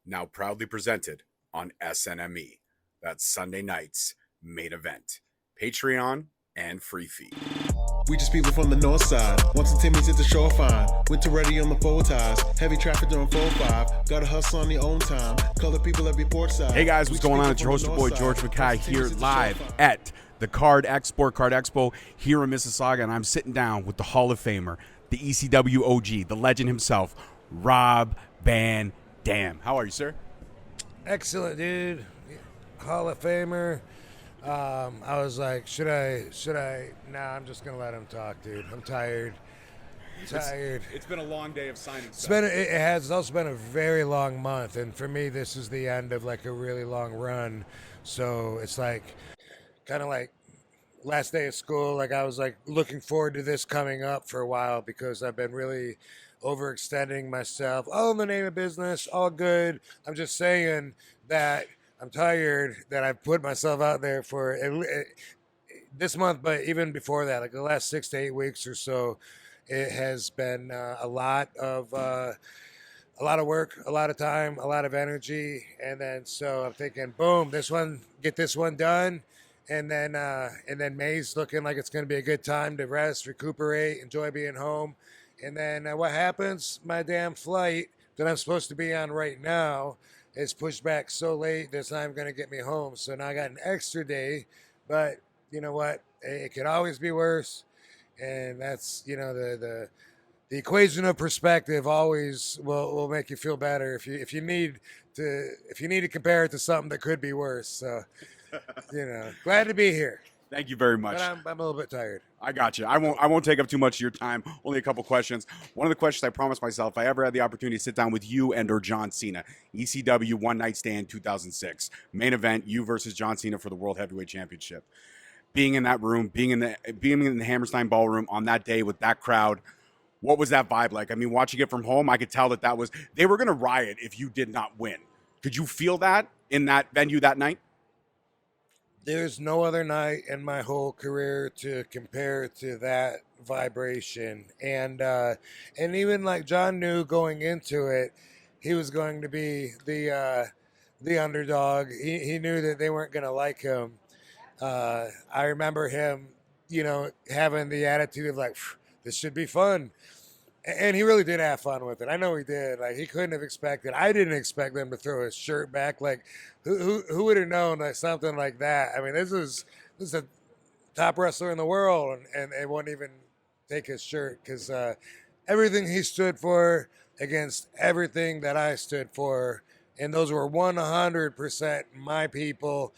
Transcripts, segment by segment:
now proudly presented on SNME. That's Sunday night's main event. Patreon and free feed. We just people from the north side. Once the Timmy's at the shore fine. Winter ready on the four ties. Heavy traffic during 4-5. Gotta hustle on your own time. Color people every port side. Hey guys, what's going on? It's your host, your boy George Mackay here live at the Card Expo here in Mississauga, and I'm sitting down with the Hall of Famer, the ECW OG, the legend himself, Rob Van Dam. How are you, sir? Excellent, dude. Hall of Famer. I was like, should I? Nah, I'm just gonna let him talk, dude. I'm tired. It's been a long day of signing stuff. It has also been a very long month, and for me, this is the end of like a really long run. So it's like, kind of like last day of school. Like I was like looking forward to this coming up for a while because I've been really overextending myself. All in the name of business, all good. I'm just saying that I'm tired that I've put myself out there for this month, but even before that, like the last 6 to 8 weeks or so, it has been a lot of work, a lot of time, a lot of energy, and then so I'm thinking, boom, get this one done, and then May's looking like it's going to be a good time to rest, recuperate, enjoy being home, and then what happens? My damn flight that I'm supposed to be on right now is pushed back so late that's not even going to get me home. So now I got an extra day, but you know what? It could always be worse, and that's the equation of perspective always will make you feel better if you need to compare it to something that could be worse. So glad to be here. Thank you very much. But I'm a little bit tired. I got you. I won't take up too much of your time. Only a couple questions. One of the questions I promised myself, if I ever had the opportunity to sit down with you and or John Cena, ECW One Night Stand 2006, main event, you versus John Cena for the World Heavyweight Championship. Being in that room, being in the Hammerstein Ballroom on that day with that crowd, what was that vibe like? I mean, watching it from home, I could tell that was they were going to riot if you did not win. Could you feel that in that venue that night? There's no other night in my whole career to compare to that vibration, and even like John knew going into it, he was going to be the underdog. He knew that they weren't going to like him. I remember him, having the attitude of like, this should be fun. And he really did have fun with it. I know he did. Like he couldn't have expected. I didn't expect them to throw his shirt back. Like who would have known that something like that? I mean, this is a top wrestler in the world, and they won't even take his shirt because everything he stood for against everything that I stood for, and those were 100% my people.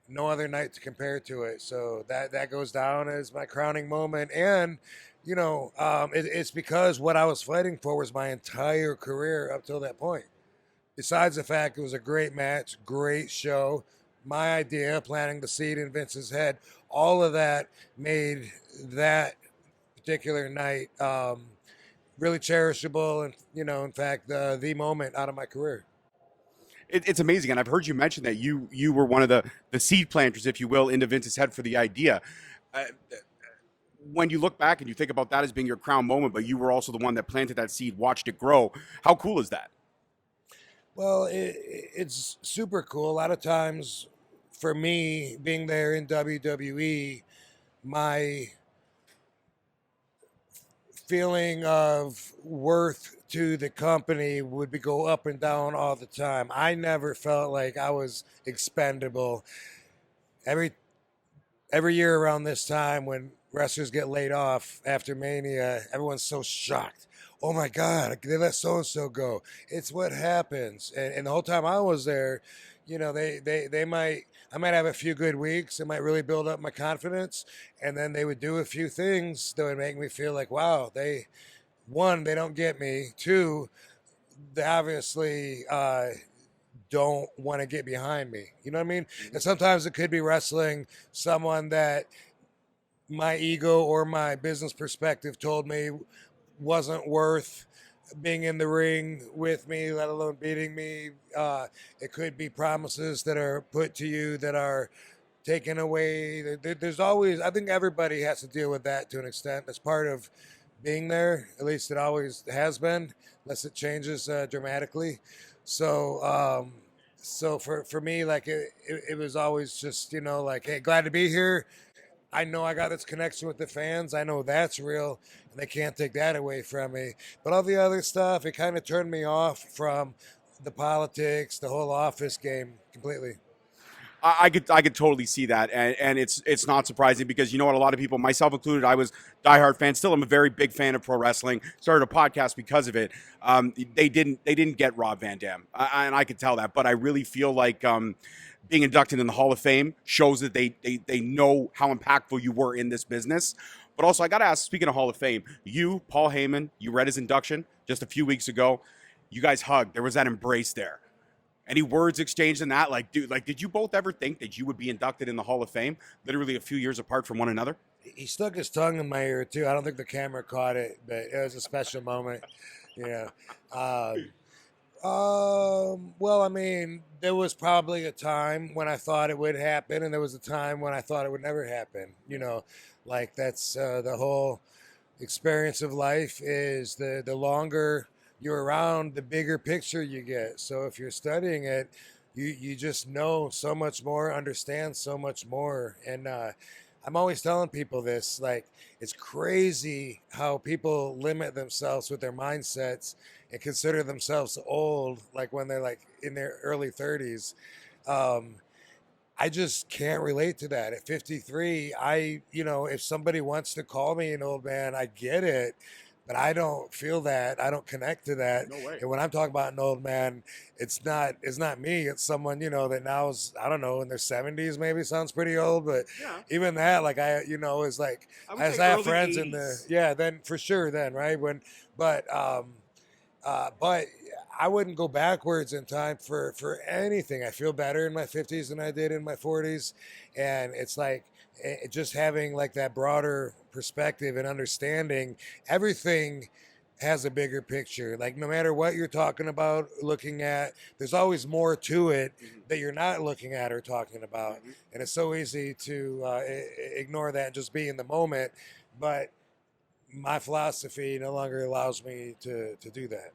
No other night to compare to it. So that goes down as my crowning moment, and it's because what I was fighting for was my entire career up till that point. Besides the fact it was a great match, great show, my idea, planting the seed in Vince's head, all of that made that particular night really cherishable, and in fact, the moment out of my career. It's amazing, and I've heard you mention that you were one of the seed planters, if you will, into Vince's head for the idea. Uh, when you look back and you think about that as being your crown moment, but you were also the one that planted that seed, watched it grow. How cool is that? Well, it's super cool. A lot of times, for me, being there in WWE, my feeling of worth to the company would be go up and down all the time. I never felt like I was expendable. Every every year around this time when wrestlers get laid off after Mania, everyone's so shocked. Oh my God, they let so and so go. It's what happens. And the whole time I was there, they might I might have a few good weeks. It might really build up my confidence, and then they would do a few things that would make me feel like, wow, they don't get me. Two, they obviously don't want to get behind me. You know what I mean? And sometimes it could be wrestling someone that my ego or my business perspective told me wasn't worth being in the ring with me, let alone beating me. It could be promises that are put to you that are taken away. There's always, I think everybody has to deal with that to an extent. That's part of being there. At least it always has been, unless it changes dramatically. So for me, like it was always just, like, hey, glad to be here. I know I got this connection with the fans. I know that's real, and they can't take that away from me. But all the other stuff, it kind of turned me off from the politics, the whole office game completely. I could totally see that, and it's not surprising because you know what, a lot of people, myself included, I was diehard fan. Still, I'm a very big fan of pro wrestling. Started a podcast because of it. They didn't get Rob Van Dam, and I could tell that. But I really feel like being inducted in the Hall of Fame shows that they know how impactful you were in this business. But also, I got to ask, speaking of Hall of Fame, you, Paul Heyman, you read his induction just a few weeks ago. You guys hugged. There was that embrace there. Any words exchanged in that? Like, dude, like, did you both ever think that you would be inducted in the Hall of Fame, literally a few years apart from one another? He stuck his tongue in my ear too. I don't think the camera caught it, but it was a special moment. You know. Well, I mean, there was probably a time when I thought it would happen, and there was a time when I thought it would never happen. Like that's the whole experience of life. Is the longer you're around, the bigger picture you get. So if you're studying it, you just know so much more, understand so much more, and I'm always telling people this, like, it's crazy how people limit themselves with their mindsets and consider themselves old, like when they're like in their early 30s. Um, I just can't relate to that. At 53, if somebody wants to call me an old man, I get it, but I don't feel that. I don't connect to that. No way. And when I'm talking about an old man, it's not me. It's someone, that now is, I don't know, in their 70s maybe. Sounds pretty old, but Yeah. even that, like, is like, I would as say I have early friends in the, 80s. yeah, then for sure then, right? But I wouldn't go backwards in time for anything. I feel better in my 50s than I did in my 40s, and it's like just having like that broader perspective and understanding everything has a bigger picture. Like no matter what you're talking about, looking at, there's always more to it that you're not looking at or talking about, and it's so easy to ignore that and just be in the moment. But my philosophy no longer allows me to do that.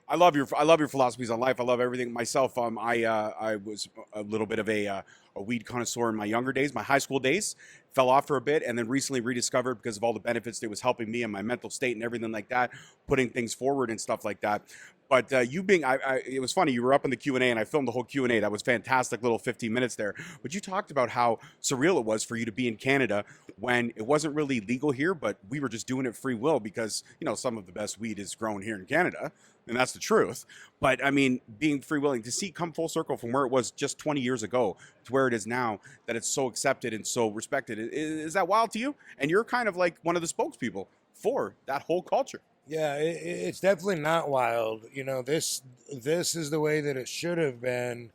I love your philosophies on life. I love everything myself. I was a little bit of a weed connoisseur in my younger days, my high school days. Fell off for a bit, and then recently rediscovered because of all the benefits that it was helping me and my mental state and everything like that, putting things forward and stuff like that. But you being, it was funny. You were up in the Q&A, and I filmed the whole Q&A. That was fantastic, little 15 minutes there. But you talked about how surreal it was for you to be in Canada when it wasn't really legal here, but we were just doing it free will because some of the best weed is grown here in Canada, and that's the truth. But I mean, being free willing to see come full circle from where it was just 20 years ago to where it is now, that it's so accepted and so respected. Is that wild to you? And you're kind of like one of the spokespeople for that whole culture. Yeah, it's definitely not wild. This is the way that it should have been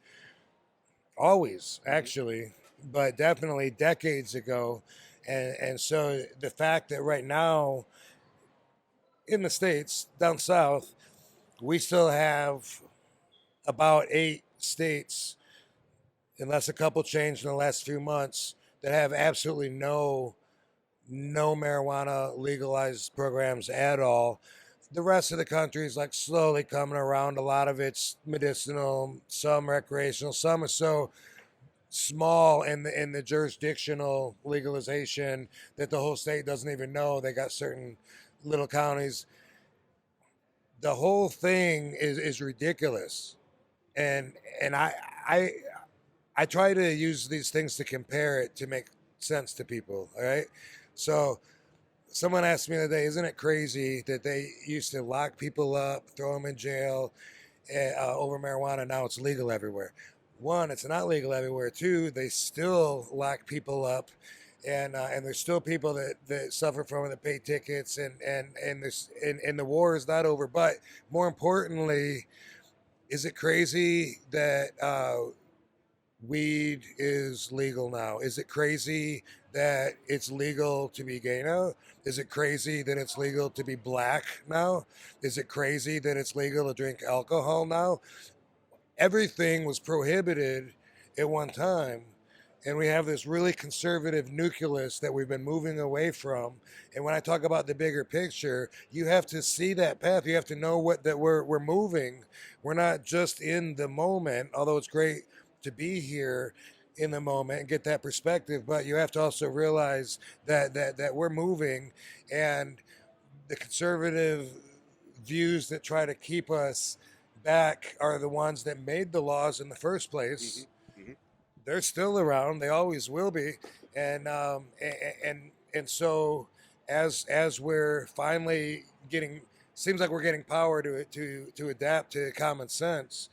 always, actually, but definitely decades ago. And so the fact that right now in the States, down south, we still have about 8 states, unless a couple changed in the last few months, that have absolutely no marijuana legalized programs at all. The rest of the country is like slowly coming around. A lot of it's medicinal, some recreational, some are so small in the jurisdictional legalization that the whole state doesn't even know. They got certain little counties. The whole thing is ridiculous, and I try to use these things to compare it to make sense to people. All right. So someone asked me the other day, isn't it crazy that they used to lock people up, throw them in jail over marijuana? Now it's legal everywhere. One, it's not legal everywhere. Two, they still lock people up, and there's still people that suffer from it, that pay tickets, and the war is not over. But more importantly, is it crazy that weed is legal now? Is it crazy that it's legal to be gay now? Is it crazy that it's legal to be black now? Is it crazy that it's legal to drink alcohol now? Everything was prohibited at one time, and we have this really conservative nucleus that we've been moving away from. And when I talk about the bigger picture, you have to see that path. You have to know that we're moving. We're not just in the moment, although it's great to be here in the moment and get that perspective, but you have to also realize that we're moving, and the conservative views that try to keep us back are the ones that made the laws in the first place. They're still around. They always will be. And so as we're finally getting, seems like we're getting power to adapt to common sense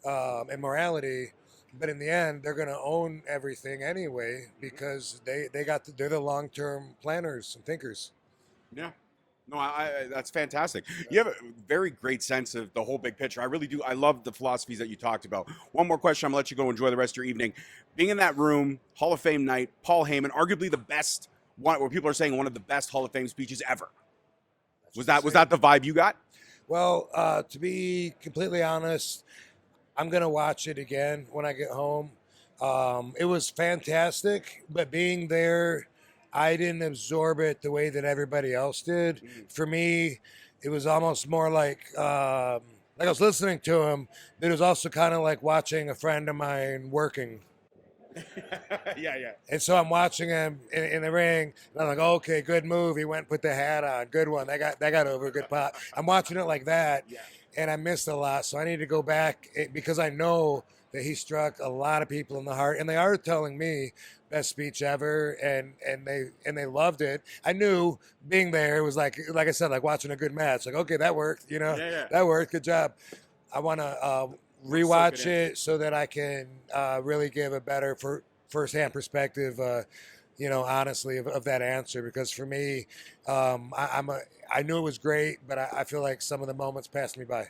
and morality. But in the end, they're going to own everything anyway, because they're the long-term planners and thinkers. Yeah. No, that's fantastic. You have a very great sense of the whole big picture. I really do. I love the philosophies that you talked about. One more question. I'm going to let you go enjoy the rest of your evening. Being in that room, Hall of Fame night, Paul Heyman, arguably the best one, where people are saying one of the best Hall of Fame speeches ever. Was that the vibe you got? Well, to be completely honest, I'm going to watch it again when I get home. It was fantastic, but being there, I didn't absorb it the way that everybody else did. For me, it was almost more like I was listening to him, but it was also kind of like watching a friend of mine working. Yeah. And so I'm watching him in the ring, and I'm like, okay, good move. He went and put the hat on. Good one. That got over. Good pop. I'm watching it like that, and I missed a lot. So I need to go back because I know that he struck a lot of people in the heart, and they are telling me best speech ever, and they loved it. I knew being there was like I said, like watching a good match. Like, okay, that worked. That worked. Good job. I want to rewatch it so that I can really give a better firsthand perspective. Honestly, of that answer, because for me, I knew it was great, but I feel like some of the moments passed me by.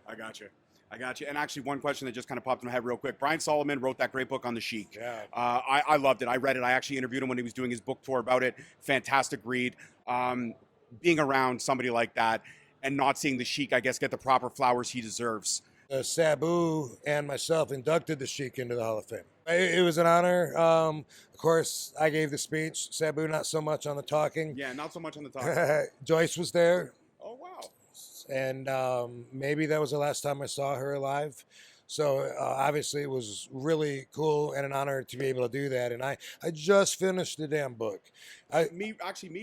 I got you. And actually, one question that just kind of popped in my head real quick. Brian Solomon wrote that great book on the Sheik. Yeah. I loved it. I read it. I actually interviewed him when he was doing his book tour about it. Fantastic read. Being around somebody like that and not seeing the Sheik, I guess, get the proper flowers he deserves. Sabu and myself inducted the Sheik into the Hall of Fame. It was an honor. Of course, I gave the speech. Sabu, not so much on the talking. Yeah, not so much on the talking. Joyce was there. Oh, wow. And maybe that was the last time I saw her live. So obviously it was really cool and an honor to be able to do that. And I just finished the damn book. Me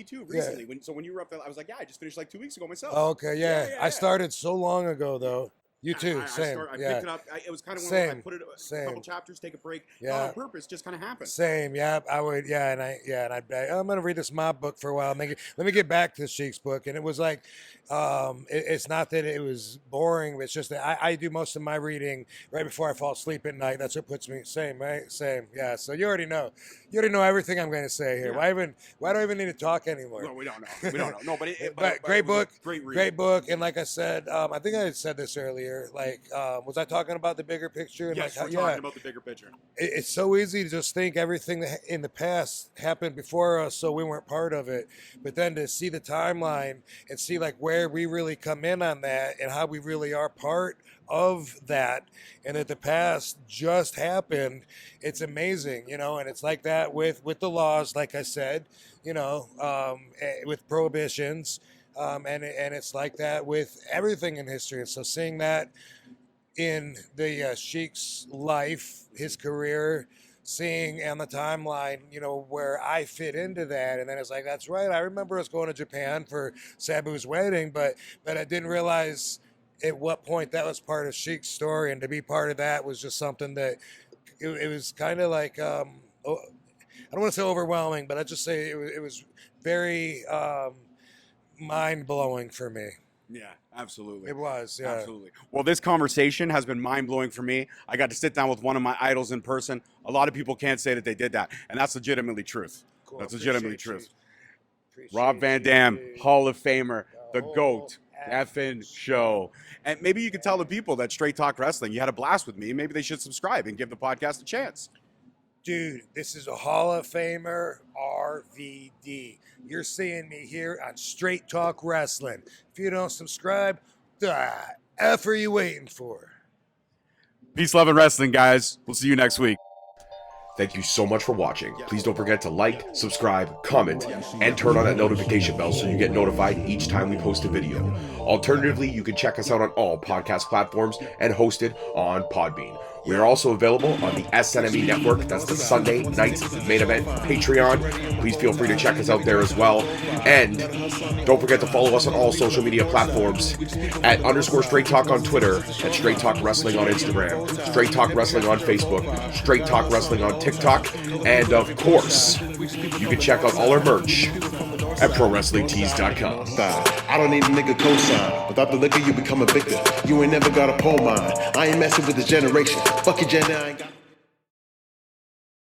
too, recently. Yeah. When you were up there, I was like, yeah, I just finished like 2 weeks ago myself. Okay, yeah. I started so long ago, though. You too, same. I picked it up. It was kind of same. I put it a couple chapters, take a break. Yeah. Not on purpose, just kind of happened. Same, yeah. I would, and I'd be like, I'm gonna read this mob book for a while. Let me get back to Sheik's book, and it was like, it's not that it was boring, but it's just that I do most of my reading right before I fall asleep at night. That's what puts me same, right? Same, yeah. So you already know everything I'm going to say here. Yeah. Why do I even need to talk anymore? No, we don't know. No, but great book, great book, and like I said, I think I had said this earlier. Like, was I talking about the bigger picture? And yes, like, we're talking about the bigger picture. It's so easy to just think everything that in the past happened before us, so we weren't part of it. But then to see the timeline and see like where we really come in on that and how we really are part of that, and that the past just happened, it's amazing, and it's like that with the laws, like I said, with prohibitions, and it's like that with everything in history. And so seeing that in the Sheik's life, his career, seeing on the timeline, where I fit into that. And then it's like, that's right. I remember us going to Japan for Sabu's wedding, but I didn't realize at what point that was part of Sheik's story. And to be part of that was just something that it was kind of like, I don't want to say overwhelming, but I'd just say it was very mind blowing for me. Yeah, absolutely. It was, yeah. Absolutely. Well, this conversation has been mind-blowing for me. I got to sit down with one of my idols in person. A lot of people can't say that they did that, and that's legitimately truth. Cool. That's legitimately truth. Rob Van Dam, Hall of Famer, the GOAT, effing show. And maybe you could tell the people that Straight Talk Wrestling, you had a blast with me. Maybe they should subscribe and give the podcast a chance. Dude, this is a Hall of Famer, RVD. You're seeing me here on Straight Talk Wrestling. If you don't subscribe, the F are you waiting for? Peace, love, and wrestling, guys. We'll see you next week. Thank you so much for watching. Please don't forget to like, subscribe, comment, and turn on that notification bell so you get notified each time we post a video. Alternatively, you can check us out on all podcast platforms and hosted on Podbean. We are also available on the SNME network. That's the Sunday Night Main Event Patreon. Please feel free to check us out there as well. And don't forget to follow us on all social media platforms at _Straight Talk on Twitter, at Straight Talk Wrestling on Instagram, Straight Talk Wrestling on Facebook, Straight Talk Wrestling on TikTok, and of course, you can check out all our merch at ProWrestlingTees.com. I don't need a nigga cosign. Without the liquor, you become a victim. You ain't never got a pole mine. I ain't messing with this generation. Fuck your gender, I ain't got